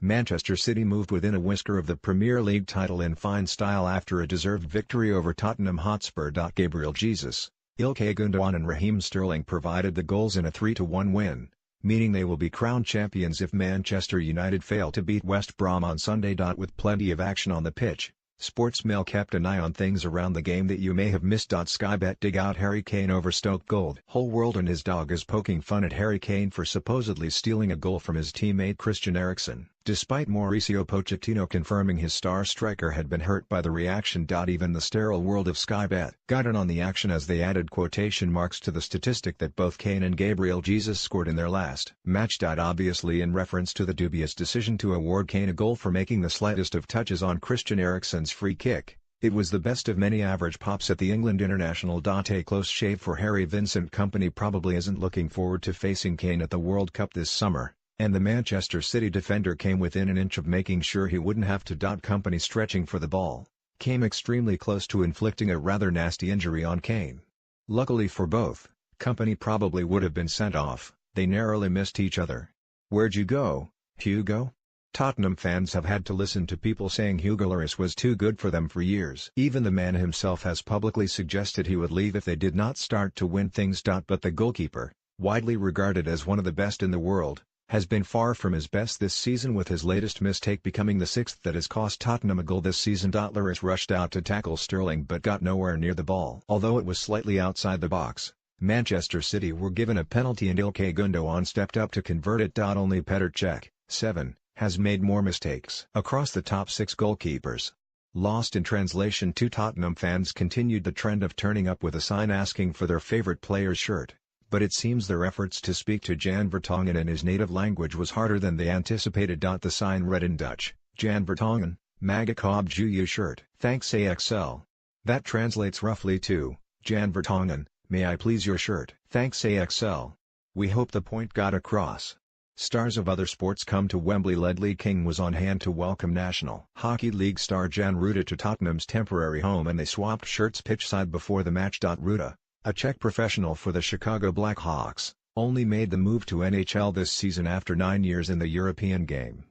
Manchester City moved within a whisker of the Premier League title in fine style after a deserved victory over Tottenham Hotspur. Gabriel Jesus, Ilkay Gundogan and Raheem Sterling provided the goals in a 3-1 win, meaning they will be crowned champions if Manchester United fail to beat West Brom on Sunday. With plenty of action on the pitch, Sportsmail kept an eye on things around the game that you may have missed. Sky Bet dig out Harry Kane over Stoke Gold. Whole world and his dog is poking fun at Harry Kane for supposedly stealing a goal from his teammate Christian Eriksen, despite Mauricio Pochettino confirming his star striker had been hurt by the reaction. Even the sterile world of Sky Bet got in on the action as they added quotation marks to the statistic that both Kane and Gabriel Jesus scored in their last match. Obviously in reference to the dubious decision to award Kane a goal for making the slightest of touches on Christian Eriksen's free kick. It was the best of many average pops at the England international. A close shave for Harry. Vincent Kompany probably isn't looking forward to facing Kane at the World Cup this summer, and the Manchester City defender came within an inch of making sure he wouldn't have to. Kompany, stretching for the ball, came extremely close to inflicting a rather nasty injury on Kane. Luckily for both, Kompany probably would have been sent off. They narrowly missed each other. "Where'd you go, Hugo?" Tottenham fans have had to listen to people saying Hugo Lloris was too good for them for years. Even the man himself has publicly suggested he would leave if they did not start to win things. But the goalkeeper, widely regarded as one of the best in the world, has been far from his best this season, with his latest mistake becoming the sixth that has cost Tottenham a goal this season. Lloris rushed out to tackle Sterling but got nowhere near the ball. Although it was slightly outside the box, Manchester City were given a penalty and Ilkay Gundogan stepped up to convert it. Only Petr Cech, 7, has made more mistakes. Across the top 6 goalkeepers. Lost in translation, 2 Tottenham fans continued the trend of turning up with a sign asking for their favorite player's shirt, but it seems their efforts to speak to Jan Vertonghen in his native language was harder than they anticipated. The sign read in Dutch, "Jan Vertonghen, mag ik koop je shirt. Thanks AXL." That translates roughly to, "Jan Vertonghen, may I please your shirt? Thanks AXL." We hope the point got across. Stars of other sports come to Wembley. Ledley King was on hand to welcome National Hockey League star Jan Ruda to Tottenham's temporary home, and they swapped shirts pitchside before the match. Ruda, a Czech professional for the Chicago Blackhawks, only made the move to NHL this season after 9 years in the European game.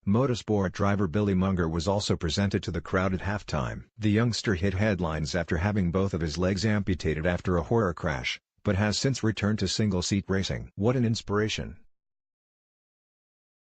Motorsport driver Billy Munger was also presented to the crowd at halftime. The youngster hit headlines after having both of his legs amputated after a horror crash, but has since returned to single-seat racing. What an inspiration.